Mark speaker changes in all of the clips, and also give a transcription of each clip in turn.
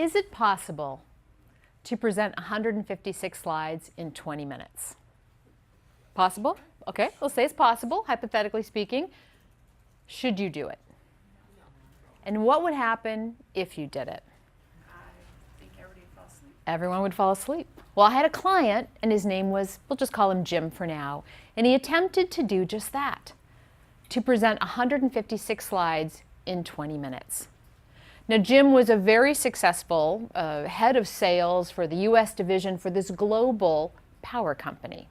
Speaker 1: Is it possible to present 156 slides in 20 minutes? Possible? Okay, we'll say it's possible, hypothetically speaking. Should you do it? And what would happen if you did it?
Speaker 2: I think everybody would fall asleep.
Speaker 1: Everyone would fall asleep. Well, I had a client, and his name was, we'll just call him Jim for now, and he attempted to do just that, to present 156 slides in 20 minutes. Now, Jim was a very successful head of sales for the US division for this global power company.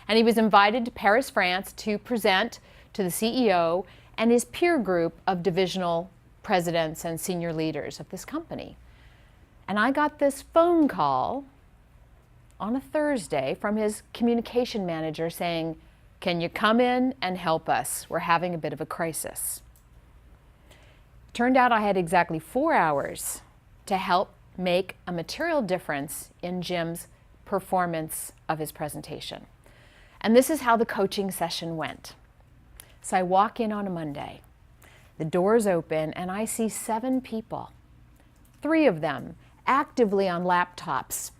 Speaker 1: And he was invited to Paris, France to present to the CEO and his peer group of divisional presidents and senior leaders of this company. And I got this phone call on a Thursday from his communication manager saying, "Can you come in and help us? We're having a bit of a crisis." Turned out I had exactly 4 hours to help make a material difference in Jim's performance of his presentation. And this is how the coaching session went. So I walk in on a Monday, the doors open, and I see 7 people, 3 of them actively on laptops,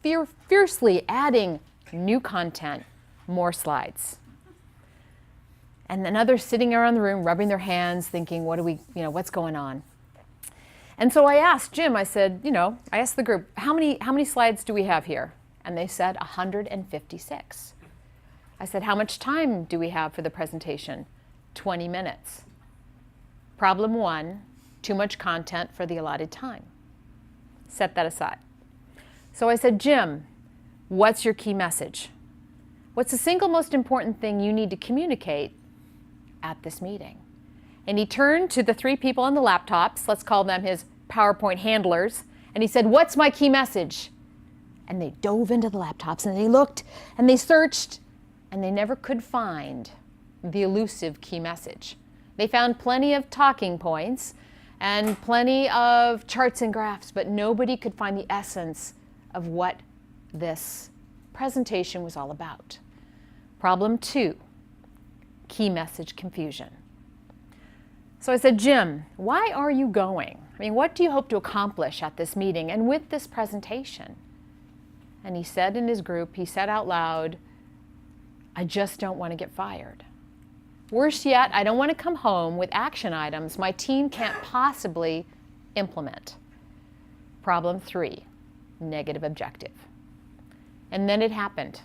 Speaker 1: fiercely adding new content, more slides. And then others sitting around the room, rubbing their hands, thinking, what's going on? And so I asked Jim, I said, I asked the group, how many slides do we have here? And they said 156. I said, how much time do we have for the presentation? 20 minutes. Problem 1, too much content for the allotted time. Set that aside. So I said, Jim, what's your key message? What's the single most important thing you need to communicate at this meeting? And he turned to the 3 people on the laptops, let's call them his PowerPoint handlers, and he said, what's my key message? And they dove into the laptops and they looked and they searched and they never could find the elusive key message. They found plenty of talking points and plenty of charts and graphs, but nobody could find the essence of what this presentation was all about. Problem 2, key message confusion. So I said, Jim, why are you going? What do you hope to accomplish at this meeting and with this presentation? And he said in his group, he said out loud, I just don't want to get fired. Worse yet, I don't want to come home with action items my team can't possibly implement. Problem 3, negative objective. And then it happened.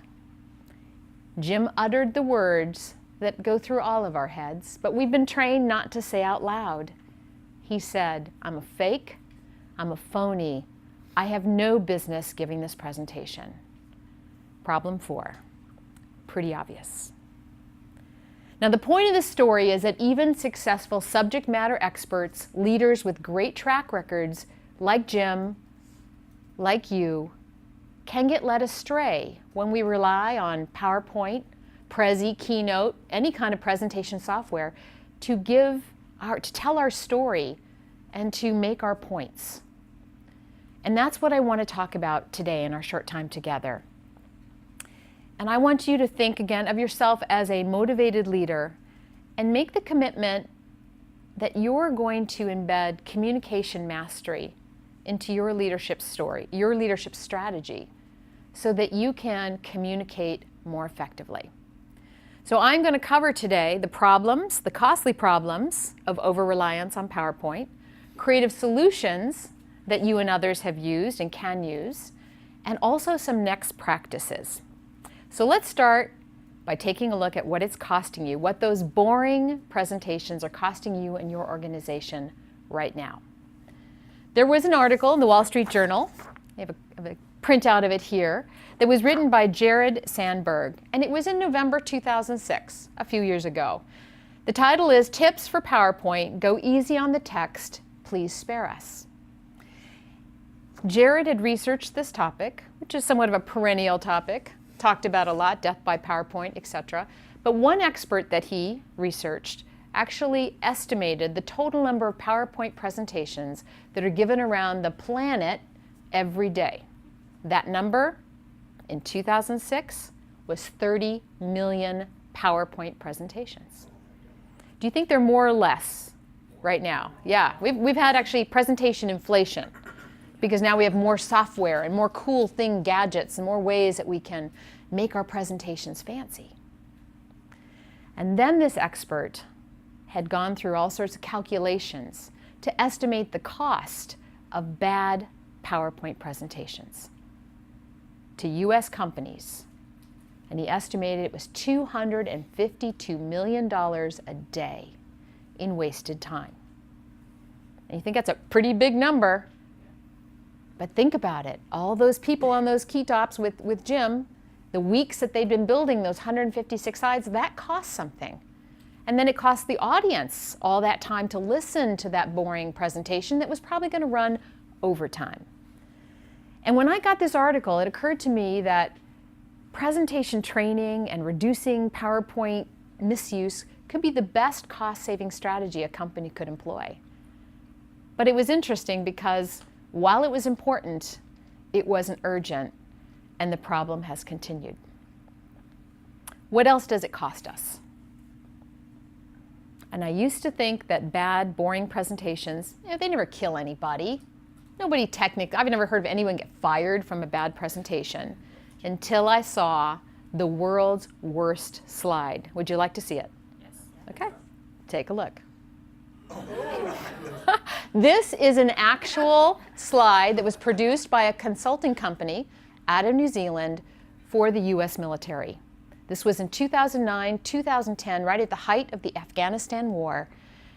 Speaker 1: Jim uttered the words that go through all of our heads, but we've been trained not to say out loud. He said, I'm a fake, I'm a phony, I have no business giving this presentation. Problem 4, pretty obvious. Now, the point of this story is that even successful subject matter experts, leaders with great track records, like Jim, like you, can get led astray when we rely on PowerPoint, Prezi, Keynote, any kind of presentation software to tell our story and to make our points. And that's what I want to talk about today in our short time together. And I want you to think again of yourself as a motivated leader and make the commitment that you're going to embed communication mastery into your leadership story, your leadership strategy, so that you can communicate more effectively. So I'm going to cover today the problems, the costly problems of over-reliance on PowerPoint, creative solutions that you and others have used and can use, and also some next practices. So let's start by taking a look at what it's costing you, what those boring presentations are costing you and your organization right now. There was an article in the Wall Street Journal, I have a printout of it here, that was written by Jared Sandberg, and it was in November 2006, a few years ago. The title is Tips for PowerPoint, Go Easy on the Text, Please Spare Us. Jared had researched this topic, which is somewhat of a perennial topic, talked about a lot, death by PowerPoint, etc. But one expert that he researched actually estimated the total number of PowerPoint presentations that are given around the planet every day. That number in 2006 was 30 million PowerPoint presentations. Do you think they're more or less right now? Yeah, we've had actually presentation inflation. because now we have more software and more cool thing gadgets and more ways that we can make our presentations fancy. And then this expert had gone through all sorts of calculations to estimate the cost of bad PowerPoint presentations to US companies. And he estimated it was $252 million a day in wasted time. And you think that's a pretty big number, but think about it. All those people on those key tops with Jim, the weeks that they'd been building those 156 slides, that cost something. And then it cost the audience all that time to listen to that boring presentation that was probably going to run overtime. And when I got this article, it occurred to me that presentation training and reducing PowerPoint misuse could be the best cost-saving strategy a company could employ. But it was interesting because while it was important, it wasn't urgent, and the problem has continued. What else does it cost us? And I used to think that bad, boring presentations, they never kill anybody. Nobody technically, I've never heard of anyone get fired from a bad presentation until I saw the world's worst slide. Would you like to see it?
Speaker 2: Yes.
Speaker 1: Okay, take a look. This is an actual slide that was produced by a consulting company out of New Zealand for the US military. This was in 2009, 2010, right at the height of the Afghanistan war,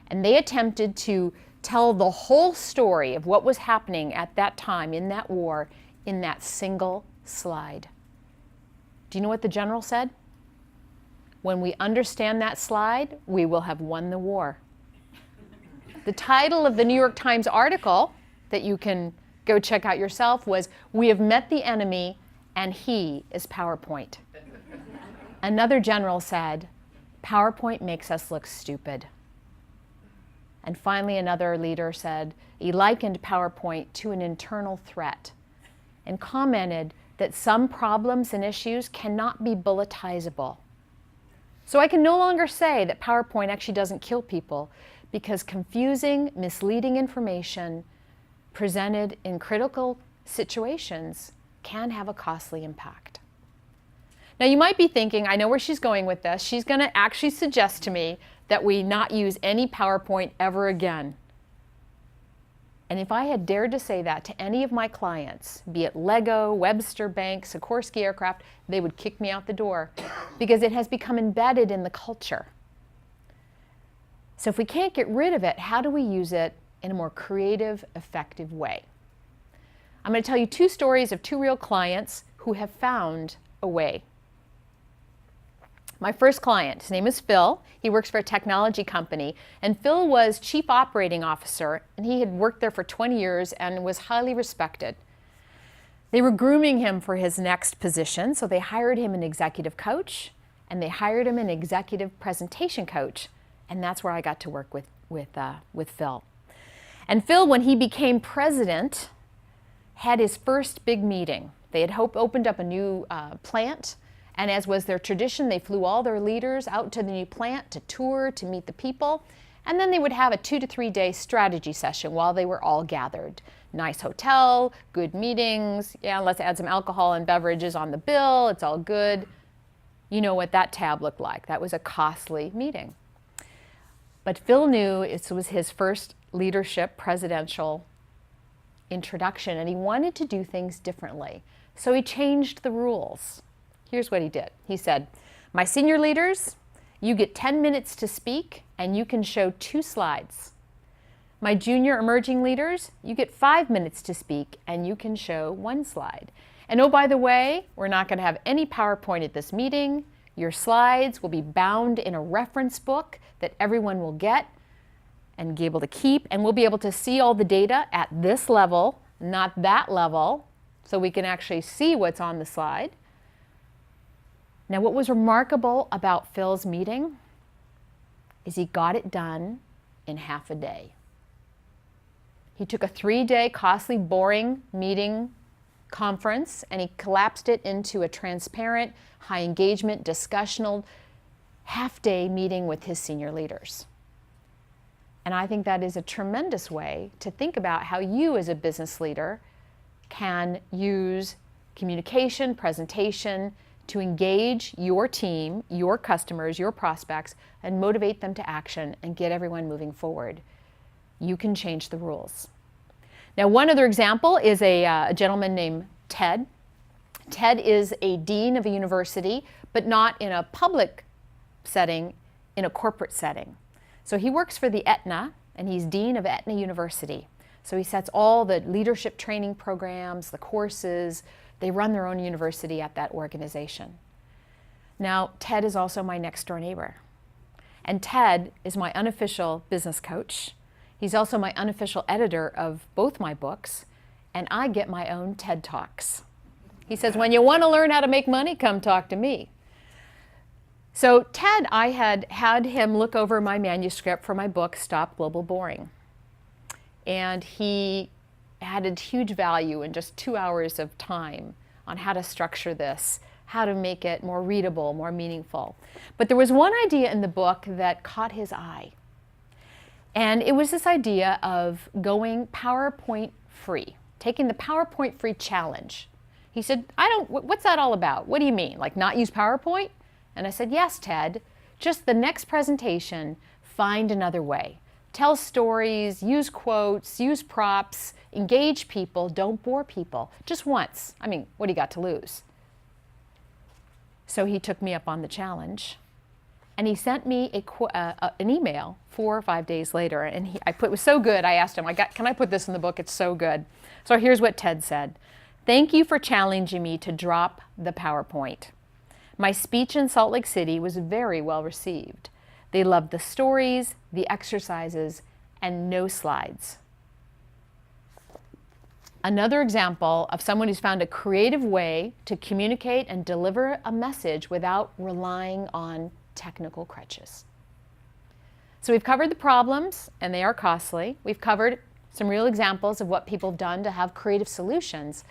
Speaker 1: and they attempted to tell the whole story of what was happening at that time in that war in that single slide. Do you know what the general said? When we understand that slide, we will have won the war. The title of the New York Times article that you can go check out yourself was, "We have met the enemy and he is PowerPoint." Another general said, "PowerPoint makes us look stupid." And finally, another leader said he likened PowerPoint to an internal threat and commented that some problems and issues cannot be bulletizable. So I can no longer say that PowerPoint actually doesn't kill people, because confusing, misleading information presented in critical situations can have a costly impact. Now you might be thinking, I know where she's going with this. She's going to actually suggest to me that we not use any PowerPoint ever again. And if I had dared to say that to any of my clients, be it Lego, Webster Bank, Sikorsky Aircraft, they would kick me out the door because it has become embedded in the culture. So if we can't get rid of it, how do we use it in a more creative, effective way? I'm going to tell you two stories of two real clients who have found a way. My first client, his name is Phil. He works for a technology company, and Phil was chief operating officer, and he had worked there for 20 years and was highly respected. They were grooming him for his next position, so they hired him an executive coach, and they hired him an executive presentation coach, and that's where I got to work with Phil. And Phil, when he became president, had his first big meeting. They had opened up a new plant, and as was their tradition, they flew all their leaders out to the new plant to tour, to meet the people, and then they would have a 2 to 3 day strategy session while they were all gathered. Nice hotel, good meetings, yeah, let's add some alcohol and beverages on the bill, it's all good. You know what that tab looked like. That was a costly meeting. But Phil knew it was his first leadership presidential introduction, and he wanted to do things differently. So he changed the rules. Here's what he did. He said, "My senior leaders, you get 10 minutes to speak, and you can show 2 slides. My junior emerging leaders, you get 5 minutes to speak, and you can show 1 slide. And oh, by the way, we're not going to have any PowerPoint at this meeting. Your slides will be bound in a reference book that everyone will get and be able to keep, and we'll be able to see all the data at this level, not that level, so we can actually see what's on the slide." Now, what was remarkable about Phil's meeting is he got it done in half a day. He took a 3-day, costly, boring meeting conference, and he collapsed it into a transparent, high engagement, discussional, half-day meeting with his senior leaders. And I think that is a tremendous way to think about how you as a business leader can use communication, presentation to engage your team, your customers, your prospects, and motivate them to action and get everyone moving forward. You can change the rules. Now, one other example is a gentleman named Ted. Ted is a dean of a university, but not in a public setting, in a corporate setting. So he works for the Aetna, and he's dean of Aetna University. So he sets all the leadership training programs, the courses. They run their own university at that organization. Now, Ted is also my next door neighbor. And Ted is my unofficial business coach. He's also my unofficial editor of both my books, and I get my own TED Talks. He says, when you want to learn how to make money, come talk to me. So Ted, I had him look over my manuscript for my book, Stop Global Boring. And he added huge value in just 2 hours of time on how to structure this, how to make it more readable, more meaningful. But there was one idea in the book that caught his eye. And it was this idea of going PowerPoint free, taking the PowerPoint free challenge. He said, what's that all about? What do you mean, like not use PowerPoint? And I said, yes, Ted, just the next presentation, find another way. Tell stories, use quotes, use props, engage people, don't bore people, just once. I mean, what do you got to lose? So he took me up on the challenge, and he sent me an email 4 or 5 days later, and it was so good, I asked him, can I put this in the book? It's so good. So here's what Ted said. Thank you for challenging me to drop the PowerPoint. My speech in Salt Lake City was very well received. They loved the stories, the exercises, and no slides. Another example of someone who's found a creative way to communicate and deliver a message without relying on technical crutches. So we've covered the problems, and they are costly. We've covered some real examples of what people have done to have creative solutions.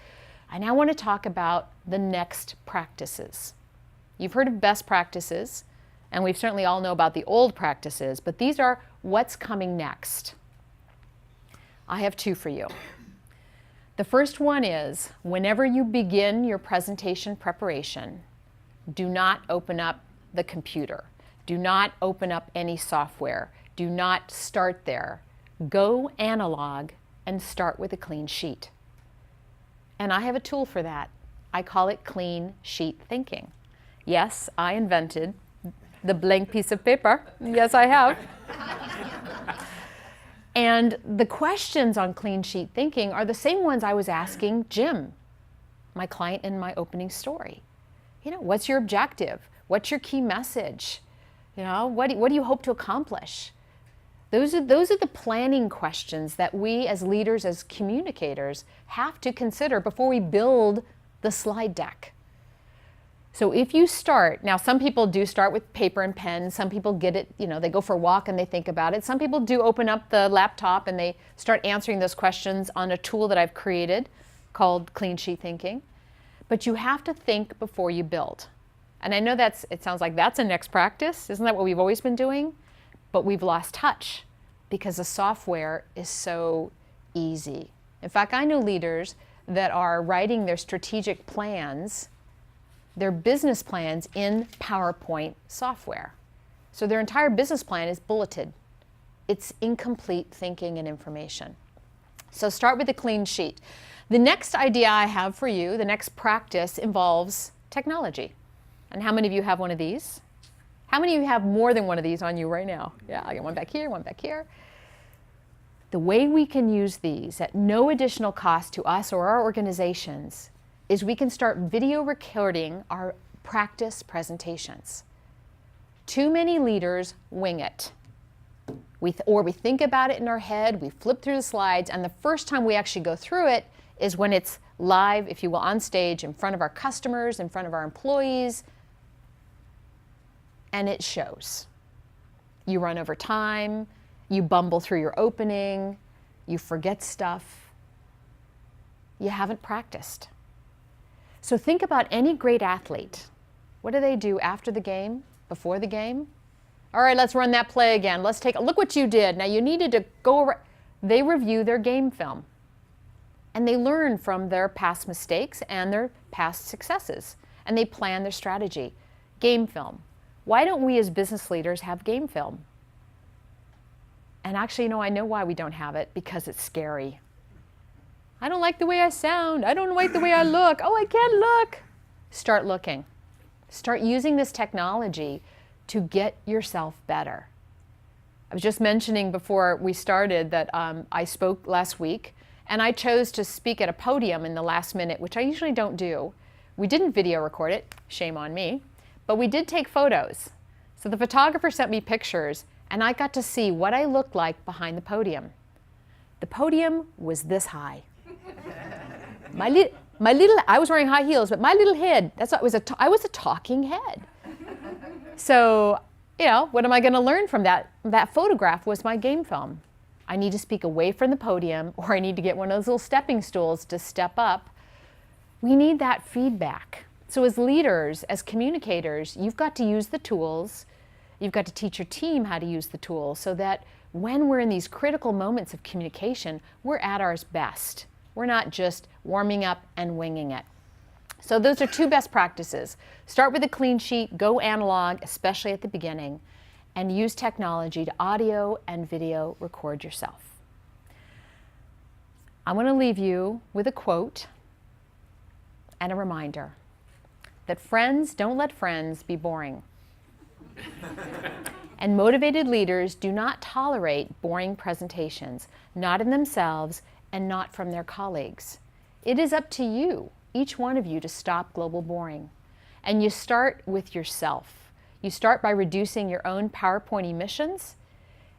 Speaker 1: I now want to talk about the next practices. You've heard of best practices, and we certainly all know about the old practices, but these are what's coming next. I have 2 for you. The first one is, whenever you begin your presentation preparation, do not open up the computer. Do not open up any software. Do not start there. Go analog and start with a clean sheet. And I have a tool for that. I call it clean sheet thinking. Yes, I invented the blank piece of paper. Yes, I have. And the questions on clean sheet thinking are the same ones I was asking Jim, my client in my opening story. You know, what's your objective? What's your key message? You know, what do you hope to accomplish? Those are the planning questions that we as leaders, as communicators, have to consider before we build the slide deck. So if you start, now some people do start with paper and pen, some people get it, you know, they go for a walk and they think about it. Some people do open up the laptop and they start answering those questions on a tool that I've created called Clean Sheet Thinking. But you have to think before you build. And I know it sounds like that's a next practice. Isn't that what we've always been doing? But we've lost touch because the software is so easy. In fact, I know leaders that are writing their strategic plans, their business plans in PowerPoint software. So their entire business plan is bulleted. It's incomplete thinking and information. So start with a clean sheet. The next idea I have for you, the next practice, involves technology. And how many of you have one of these? How many of you have more than one of these on you right now? Yeah, I got one back here, one back here. The way we can use these at no additional cost to us or our organizations is we can start video recording our practice presentations. Too many leaders wing it. We think about it in our head, we flip through the slides, and the first time we actually go through it is when it's live, if you will, on stage, in front of our customers, in front of our employees, and it shows. You run over time, you bumble through your opening, you forget stuff. You haven't practiced. So think about any great athlete. What do they do after the game, before the game? All right, let's run that play again. Let's take a look what you did. Now you needed to go over. They review their game film. and they learn from their past mistakes and their past successes, and they plan their strategy. Game film. Why don't we as business leaders have game film? And actually, you know, I know why we don't have it, because it's scary. I don't like the way I sound. I don't like the way I look. Oh, I can't look. Start looking. Start using this technology to get yourself better. I was just mentioning before we started that I spoke last week, and I chose to speak at a podium in the last minute, which I usually don't do. We didn't video record it, shame on me, but we did take photos. So the photographer sent me pictures, and I got to see what I looked like behind the podium. The podium was this high. I was wearing high heels, but my little head, I was a talking head. So, you know, what am I going to learn from that? That photograph was my game film. I need to speak away from the podium, or I need to get one of those little stepping stools to step up. We need that feedback. So as leaders, as communicators, you've got to use the tools. You've got to teach your team how to use the tools so that when we're in these critical moments of communication, we're at our best. We're not just warming up and winging it. So those are two best practices. Start with a clean sheet, go analog, especially at the beginning, and use technology to audio and video record yourself. I want to leave you with a quote and a reminder that friends don't let friends be boring. And motivated leaders do not tolerate boring presentations, not in themselves and not from their colleagues. It is up to you, each one of you, to stop global boring. And you start with yourself. You start by reducing your own PowerPoint emissions,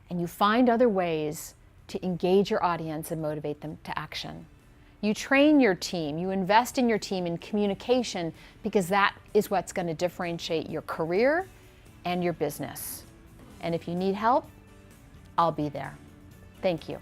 Speaker 1: and you find other ways to engage your audience and motivate them to action. You train your team, you invest in your team in communication, because that is what's going to differentiate your career and your business. And if you need help, I'll be there. Thank you.